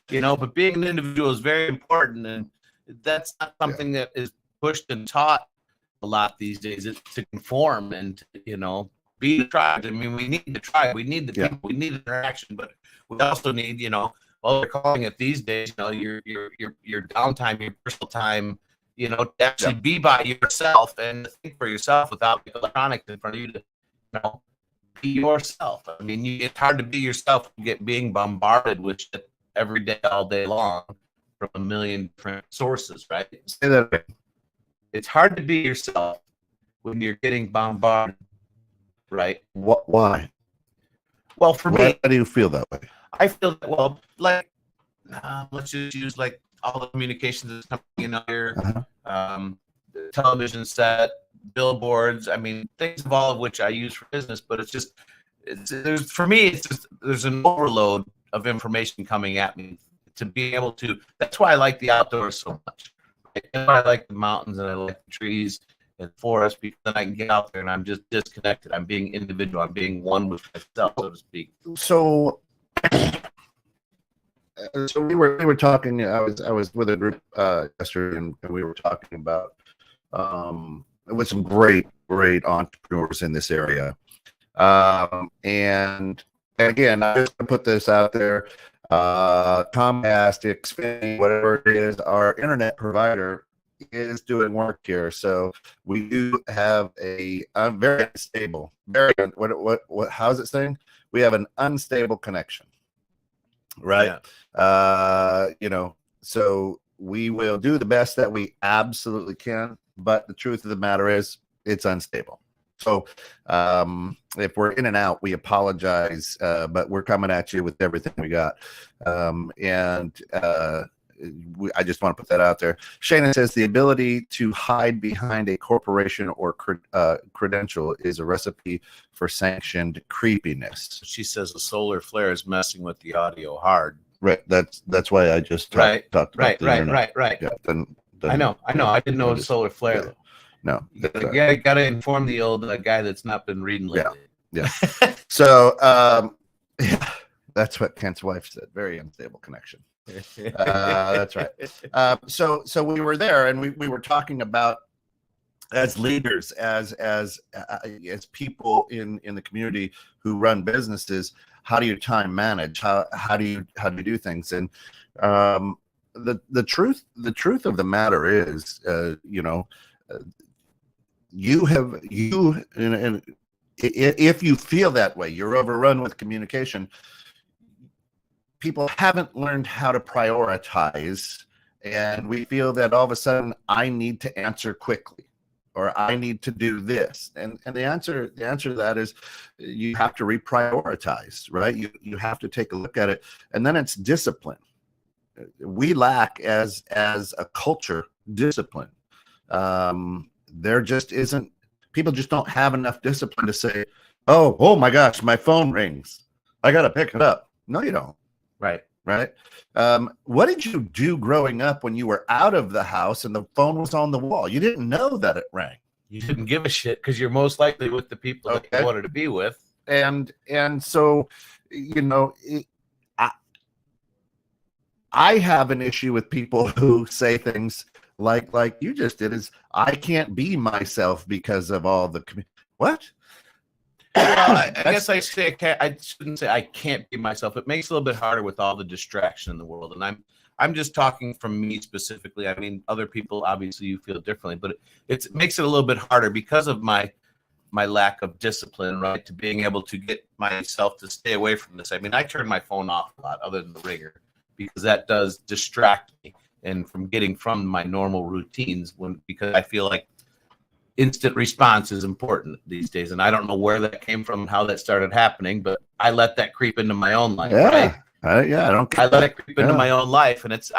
Yeah. But being an individual is very important, and that's not something that is pushed and taught a lot these days. It's to conform and be the tribe. I mean, we need the tribe, we need the people, we need interaction, but we also need they're calling it these days your downtime, your personal time, to actually be by yourself and think for yourself without electronics in front of you to be yourself. I mean, it's hard to be yourself being bombarded with shit every day, all day long, from a million different sources, right? Say that again. It's hard to be yourself when you're getting bombarded, right? Why? Well, for me, how do you feel that way? I feel that, well, like, let's just use like all the communications that's coming in here, the television set, billboards. I mean, things of all of which I use for business, but there's an overload of information coming at me. To be able to, that's why I like the outdoors so much. Right? That's why I like the mountains and I like the trees and forests, because then I can get out there and I'm just disconnected. I'm being individual. I'm being one with myself, so to speak. So we were talking. I was with a group yesterday, and we were talking about with some great entrepreneurs in this area. And again, I'm just gonna put this out there. Comcast, Xfinity, whatever it is, our internet provider is doing work here. So we do have a very unstable, how's it saying? We have an unstable connection, right? Yeah. So we will do the best that we absolutely can, but the truth of the matter is it's unstable. So if we're in and out, we apologize, but we're coming at you with everything we got. I just want to put that out there. Shannon says the ability to hide behind a corporation or credential is a recipe for sanctioned creepiness. She says the solar flare is messing with the audio hard. Right. That's why I just talked about right. Yeah. I know. I didn't know it was solar flare. Yeah. No, you got to inform the old guy that's not been reading lately. Yeah. So that's what Kent's wife said. Very unstable connection. That's right. So we were there, and we were talking about, as leaders, as people in the community who run businesses, how do you time manage? How do you do things? And the truth of the matter is, if you feel that way, you're overrun with communication, people haven't learned how to prioritize, and we feel that all of a sudden I need to answer quickly, or I need to do this. And the answer to that is you have to reprioritize, right? You have to take a look at it. And then it's discipline. We lack as a culture discipline. There just isn't, people just don't have enough discipline to say, oh my gosh, my phone rings, I got to pick it up. No, you don't. Right. What did you do growing up when you were out of the house and the phone was on the wall? You didn't know that it rang. You didn't give a shit because you're most likely with the people that you wanted to be with. And so, I have an issue with people who say things like you just did, is I can't be myself because of all the what? Well, I guess I shouldn't say I can't be myself. It makes it a little bit harder with all the distraction in the world. And I'm just talking from me specifically. I mean, other people, obviously you feel differently, but it makes it a little bit harder because of my lack of discipline, right? To being able to get myself to stay away from this. I mean, I turn my phone off a lot other than the ringer, because that does distract me and from getting from my normal routines, because I feel like instant response is important these days. And I don't know where that came from, how that started happening, but I let that creep into my own life. Yeah. Right? I let it creep into my own life. And it's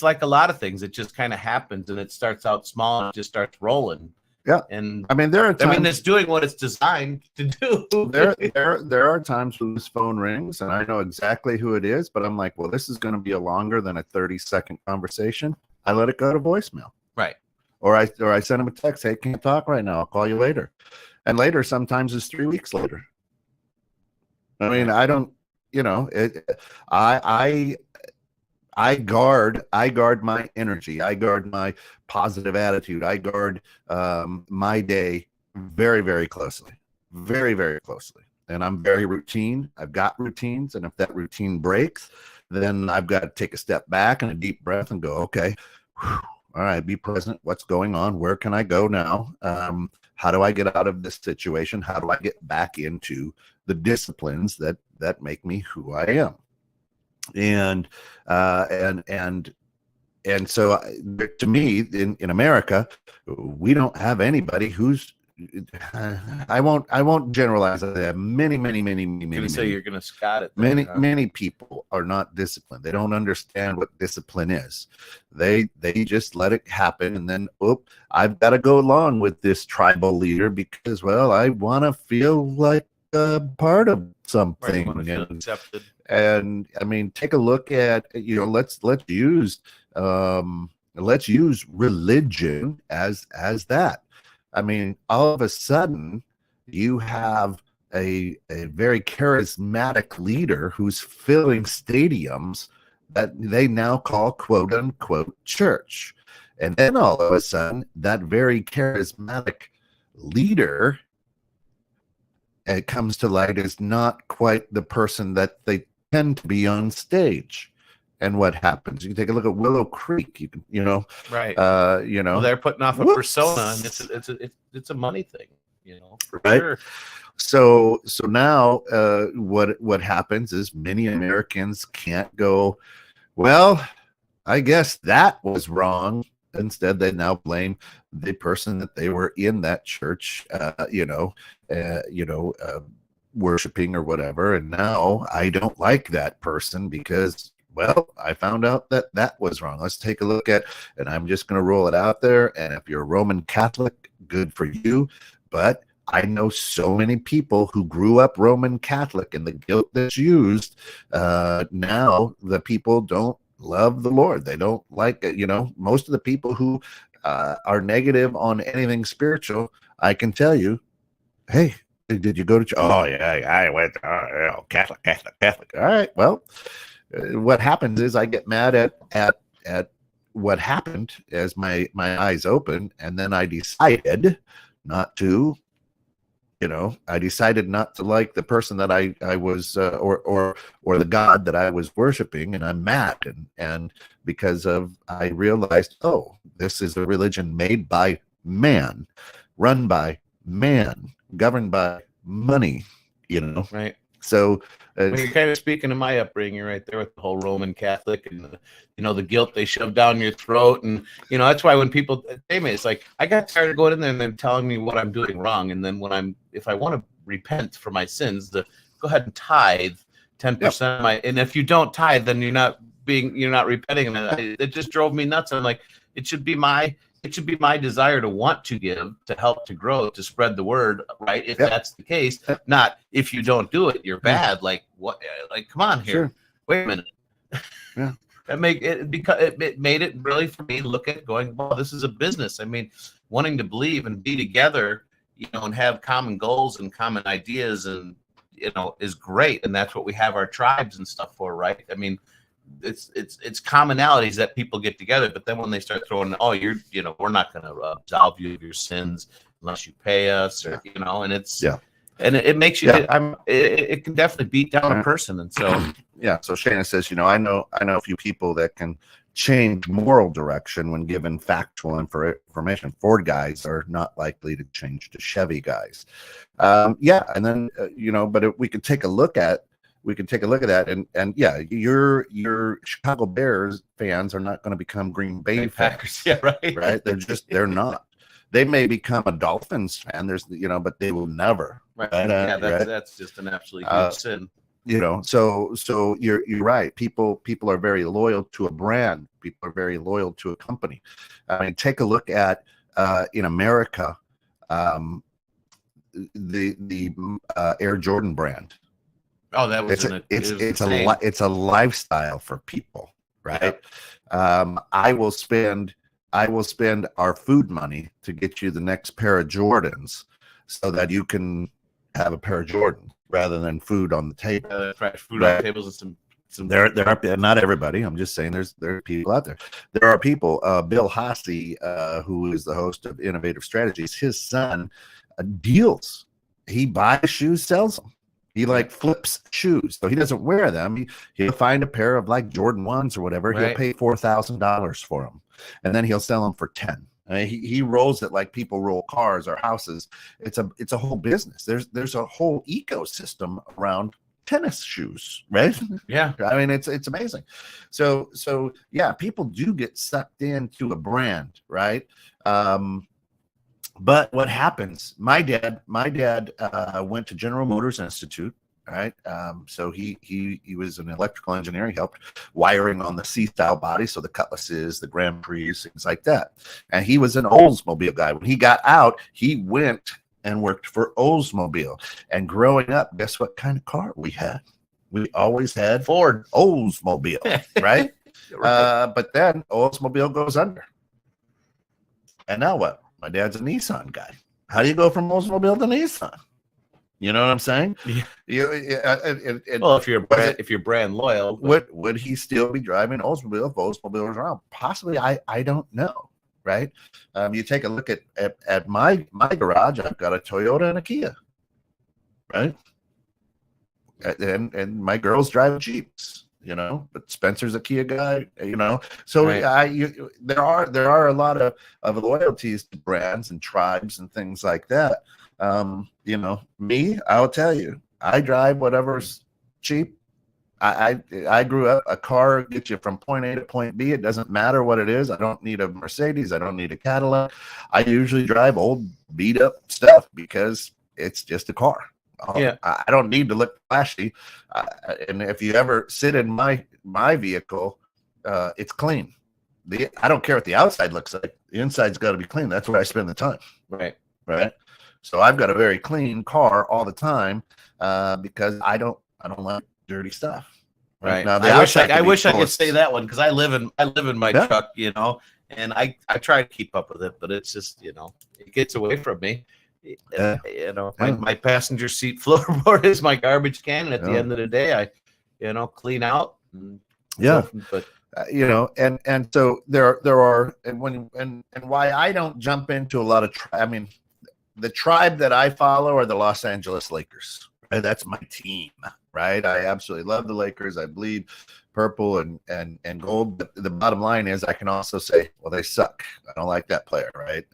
like a lot of things. It just kind of happens, and it starts out small and it just starts rolling. Yeah. And I mean, there are times, it's doing what it's designed to do. there are times when this phone rings and I know exactly who it is, but I'm like, well, this is going to be a longer than a 30-second conversation. I let it go to voicemail. Right. Or I send him a text, hey, can't talk right now, I'll call you later. And later sometimes is 3 weeks later. I mean, I don't, I guard my energy. I guard my positive attitude. I guard my day very, very closely, very, very closely. And I'm very routine. I've got routines. And if that routine breaks, then I've got to take a step back and a deep breath and go, okay, whew, all right, be present. What's going on? Where can I go now? How do I get out of this situation? How do I get back into the disciplines that make me who I am? And so to me, in America, we don't have anybody who's, I won't generalize. I have many. You're going to Scott it. Many people are not disciplined. They don't understand what discipline is. They just let it happen, and then I've got to go along with this tribal leader because, well, I want to feel like a part of something. Right, feel accepted. And I mean, take a look at, let's use religion as that. I mean, all of a sudden you have a very charismatic leader who's filling stadiums that they now call quote unquote church. And then all of a sudden that very charismatic leader, it comes to light, is not quite the person that they tend to be on stage. And what happens? You can take a look at Willow Creek. You can, right. Well, they're putting off a persona, and it's a money thing, for right? Sure. So now, what happens is many Americans can't go, well, I guess that was wrong. Instead, they now blame the person that they were in that church, worshiping or whatever. And now I don't like that person because, well, I found out that was wrong. Let's take a look at, and I'm just going to roll it out there. And if you're a Roman Catholic, good for you. But I know so many people who grew up Roman Catholic, and the guilt that's used, now the people don't love the Lord. They don't like it. Most of the people who are negative on anything spiritual, I can tell you, hey, did you go to church? Oh, yeah, I went, Catholic. All right, well, what happens is I get mad at what happened as my eyes open, and then I decided not to, I decided not to like the person that I was, or the God that I was worshiping, and I'm mad, and because I realized, oh, this is a religion made by man, run by man, governed by money, Right. So Well, you're kind of speaking to my upbringing right there with the whole Roman Catholic and the guilt they shove down your throat, and that's why when people say me, it's like I got tired of going in there and them telling me what I'm doing wrong, and then if I want to repent for my sins, to go ahead and tithe 10% of my, and if you don't tithe, then you're not repenting, and it just drove me nuts. I'm like, it should be my desire to want to give, to help, to grow, to spread the word, right? If that's the case, not if you don't do it, you're bad. Like what? Like, come on here. Sure. Wait a minute. Yeah. That it made it really for me look at going, well, this is a business. I mean, wanting to believe and be together, and have common goals and common ideas, and is great, and that's what we have our tribes and stuff for, right? I mean, it's commonalities that people get together, but then when they start throwing, we're not going to absolve you of your sins unless you pay us, or and it's and it makes you it can definitely beat down a person. And so so Shana says, I know a few people that can change moral direction when given factual information. Ford guys are not likely to change to Chevy guys. And then but we could take a look at that, and your Chicago Bears fans are not going to become Green Bay Packers. fans. Yeah, right. They're not. They may become a Dolphins fan. But they will never. Right. Right? That's just an absolutely huge sin. So you're right. People are very loyal to a brand. People are very loyal to a company. I mean, take a look at in America, the Air Jordan brand. Oh, that was it's a lifestyle for people, right? Yep. I will spend our food money to get you the next pair of Jordans, so that you can have a pair of Jordans rather than food on the table. Food on the tables and some. There are not everybody. I'm just saying there are people out there. There are people. Bill Hasse, who is the host of Innovative Strategies, his son deals. He buys shoes, sells them. He flips shoes, so he doesn't wear them. He'll find a pair of Jordan 1s or whatever. Right. He'll pay $4,000 for them, and then he'll sell them for 10. I mean, he rolls it like people roll cars or houses. It's a whole business. There's a whole ecosystem around tennis shoes, right? Yeah. I mean, it's amazing. So yeah, people do get sucked into a brand, right? But what happens? My dad went to General Motors Institute, right? So he was an electrical engineer. He helped wiring on the C-style body, so the Cutlasses, the Grand Prix, things like that. And he was an Oldsmobile guy. When he got out, he went and worked for Oldsmobile. And growing up, guess what kind of car we had? We always had Ford Oldsmobile, right? But then Oldsmobile goes under. And now what? My dad's a Nissan guy. How do you go from Oldsmobile to Nissan? You know what I'm saying? Yeah. Well, if you're brand loyal, would he still be driving Oldsmobile if Oldsmobile was around? Possibly. I don't know. Right? You take a look at my garage. I've got a Toyota and a Kia. Right? And my girls drive Jeeps. But Spencer's a Kia guy, So right. There are a lot of loyalties to brands and tribes and things like that. Me, I'll tell you, I drive whatever's cheap. I grew up, a car gets you from point A to point B. It doesn't matter what it is. I don't need a Mercedes. I don't need a Cadillac. I usually drive old beat up stuff because it's just a car. I don't need to look flashy. And if you ever sit in my vehicle, it's clean. I don't care what the outside looks like. The inside's got to be clean. That's where I spend the time. Right. So I've got a very clean car all the time because I don't like dirty stuff. Right. Now, I wish I could say that one because I live in my truck, and I try to keep up with it, but it's just it gets away from me. My passenger seat floorboard is my garbage can, and at the end of the day, I clean out. But and so there are and why I don't jump into a lot of the tribe that I follow are the Los Angeles Lakers. Right? That's my team, right? I absolutely love the Lakers. I bleed purple and gold. But the bottom line is I can also say, well, they suck. I don't like that player, right?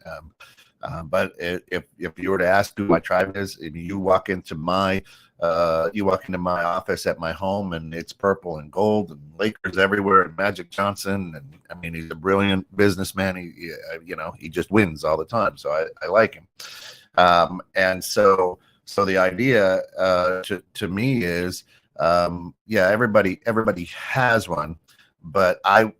But if you were to ask who my tribe is, and you walk into my office at my home, and it's purple and gold and Lakers everywhere and Magic Johnson, and I mean, he's a brilliant businessman. He just wins all the time, so I like him. And so the idea to me is, everybody has one, but I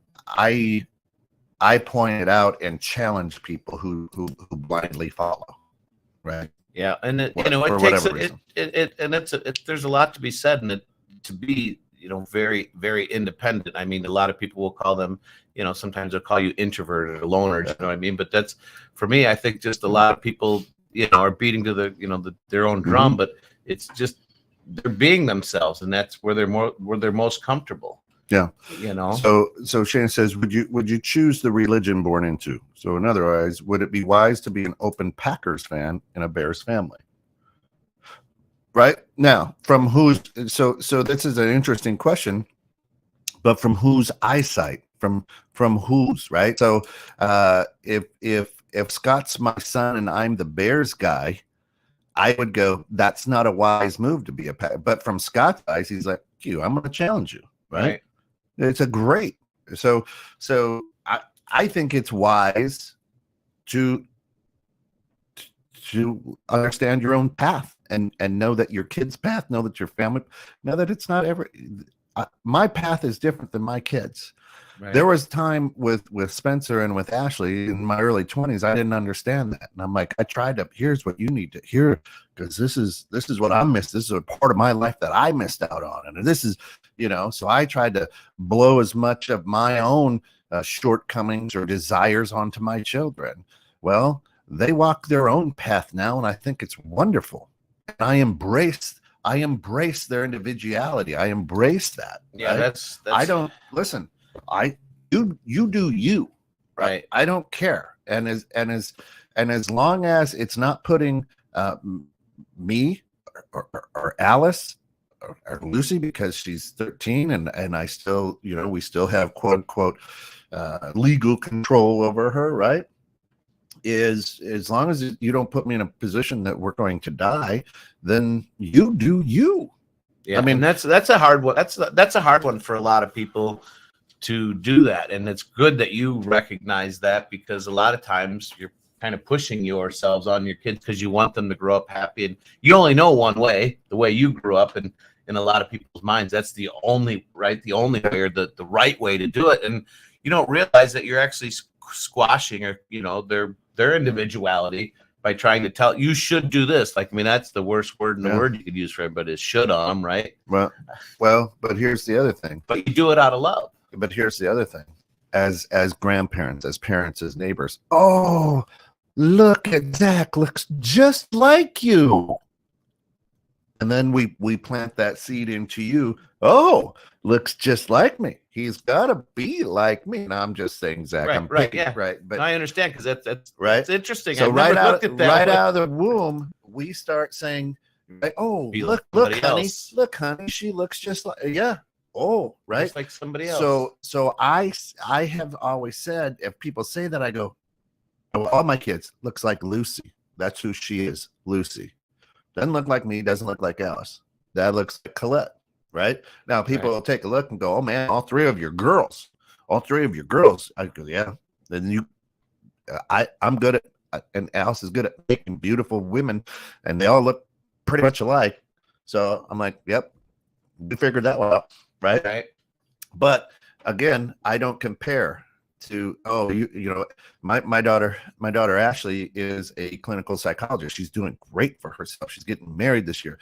point it out and challenge people who blindly follow, right? Yeah, and it For takes whatever reason. there's a lot to be said, and to be very, very independent. I mean, a lot of people will call them, sometimes they'll call you introverted or loners. You know what I mean? But that's, for me, I think just a lot of people are beating to their own drum, but it's just they're being themselves, and that's where they're most comfortable. Yeah. So Shane says, would you choose the religion born into? So in other words, would it be wise to be an open Packers fan in a Bears family? Right now, from whose? So this is an interesting question, but from whose eyesight? From whose? Right. So if Scott's my son and I'm the Bears guy, I would go, that's not a wise move to be a Packer. But from Scott's eyes, he's like, I'm going to challenge you. Right. It's a great. So I think it's wise to understand your own path and know that your kid's path, know that your family, know that it's not my path is different than my kids. Right. There was time with Spencer and with Ashley in my early 20s. I didn't understand that. And I'm like, I tried to, here's what you need to hear, because this is what I missed. This is a part of my life that I missed out on. And this is, so I tried to blow as much of my own shortcomings or desires onto my children. Well, they walk their own path now, and I think it's wonderful. And I embrace their individuality. I embrace that. Yeah, right? that's I don't listen. You do you, right? I don't care. And as long as it's not putting me or Alice or Lucy, because she's 13 and I still, we still have quote unquote legal control over her, right? Is as long as you don't put me in a position that we're going to die, then you do you. Yeah, I mean, that's a hard one. That's a hard one for a lot of people to do that. And it's good that you recognize that, because a lot of times you're kind of pushing yourselves on your kids because you want them to grow up happy, and you only know one way, the way you grew up, and in a lot of people's minds, that's the only way, or the right way to do it. And you don't realize that you're actually squashing, or their individuality by trying to tell you should do this. Like, I mean, that's the worst word in the word you could use for everybody is should on them, right? Well, but here's the other thing. But you do it out of love. But here's the other thing. As grandparents, as parents, as neighbors. Oh, look at Zach, looks just like you. And then we plant that seed into you. Oh, looks just like me. He's got to be like me. And I'm just saying, Zach. Right. But I understand, because that's right. It's interesting. So right out of the womb, we start saying, oh, look, honey, look, honey, she looks just like Oh, right. Just like somebody else. So I have always said, if people say that, I go, all my kids looks like Lucy. That's who she is, Lucy. Doesn't look like me, doesn't look like Alice. That looks like Colette, right? Now people will take a look and go, oh man, all three of your girls. I go, yeah. Then I'm good at, and Alice is good at making beautiful women, and they all look pretty much alike. So I'm like, yep, we figured that one out. Right. But again, I don't compare to, my daughter Ashley is a clinical psychologist. She's doing great for herself. She's getting married this year.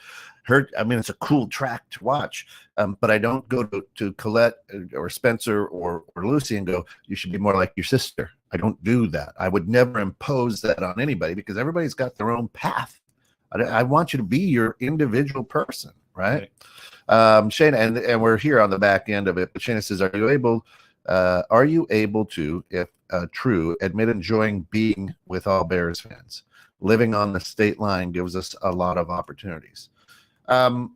It's a cool track to watch. But I don't go to Colette or Spencer or Lucy and go, you should be more like your sister. I don't do that. I would never impose that on anybody, because everybody's got their own path. I want you to be your individual person. Right. Shana, and we're here on the back end of it. But Shana says, are you able to, if true, admit enjoying being with all Bears fans? Living on the state line gives us a lot of opportunities. The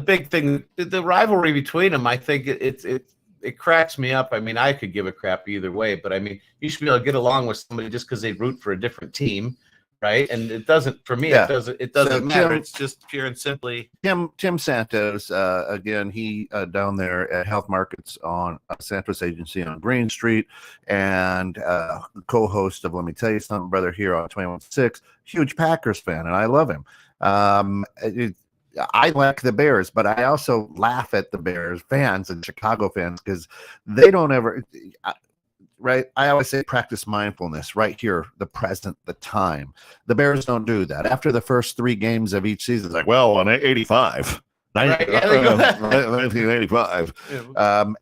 big thing, the rivalry between them, I think it's it cracks me up. I mean, I could give a crap either way, but I mean, you should be able to get along with somebody just because they root for a different team, right? And it doesn't, for me, Yeah. it doesn't matter. Tim, It's just pure and simply. Tim Santos, again, he down there at Health Markets on Santos Agency on Green Street, and co-host of Let Me Tell You Something, Brother, here on 21.6. Huge Packers fan, and I love him. I like the Bears, but I also laugh at the Bears fans and Chicago fans because they don't ever. Right. I always say practice mindfulness right here, the present, the time. The Bears don't do that. After the first 3 games of each season, it's like, well, in 85, Right, yeah, 1985.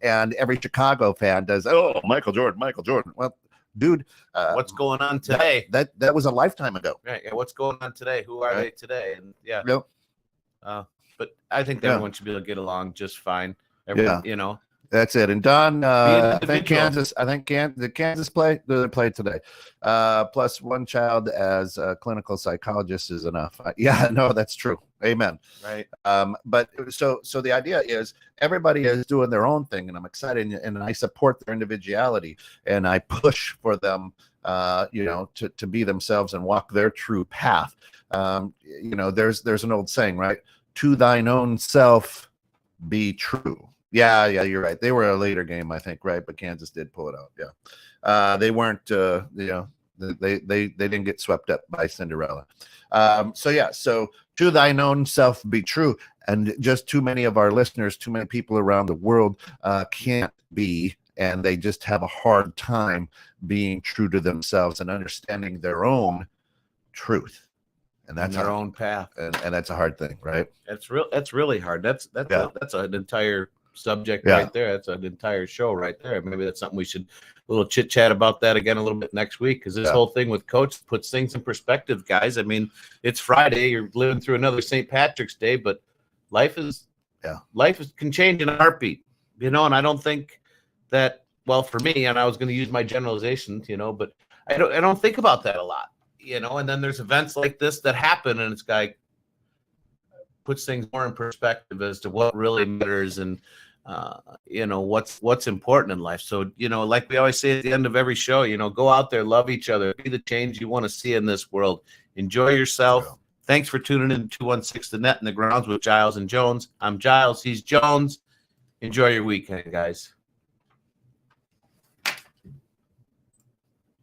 And every Chicago fan does, oh, Michael Jordan. Well, dude, what's going on today? That was a lifetime ago. Right. Yeah, what's going on today? Who are they today? And yeah. Yep. But I think Yeah. everyone should be able to get along just fine. You know. That's it. And Don, I think individual. Kansas play? They played today. Plus 1 child as a clinical psychologist is enough. Yeah, no, that's true. Amen. Right. But so the idea is everybody is doing their own thing, and I'm excited, and I support their individuality, and I push for them, to be themselves and walk their true path. There's an old saying, right? To thine own self be true. Yeah, you're right. They were a later game, I think, right? But Kansas did pull it out. Yeah, they weren't. They didn't get swept up by Cinderella. So to thine own self be true, and just too many of our listeners, too many people around the world can't be, and they just have a hard time being true to themselves and understanding their own truth. And that's their own path, and that's a hard thing, right? That's really hard. That's an entire subject Yeah. right there. That's an entire show right there. Maybe that's something we should a little chit chat about that again a little bit next week, because this whole thing with Coach puts things in perspective, guys. I mean, it's Friday. You're living through another St. Patrick's Day, but life can change in a heartbeat, and I don't think that. Well, for me, and I was going to use my generalizations, but I don't think about that a lot. And then there's events like this that happen, and it's like puts things more in perspective as to what really matters and what's important in life. So like we always say at the end of every show, go out there, love each other, be the change you want to see in this world, enjoy yourself. Yeah. Thanks for tuning in to 216 The Net and the Grounds with Giles and Jones. I'm Giles, he's Jones. Enjoy your weekend, guys.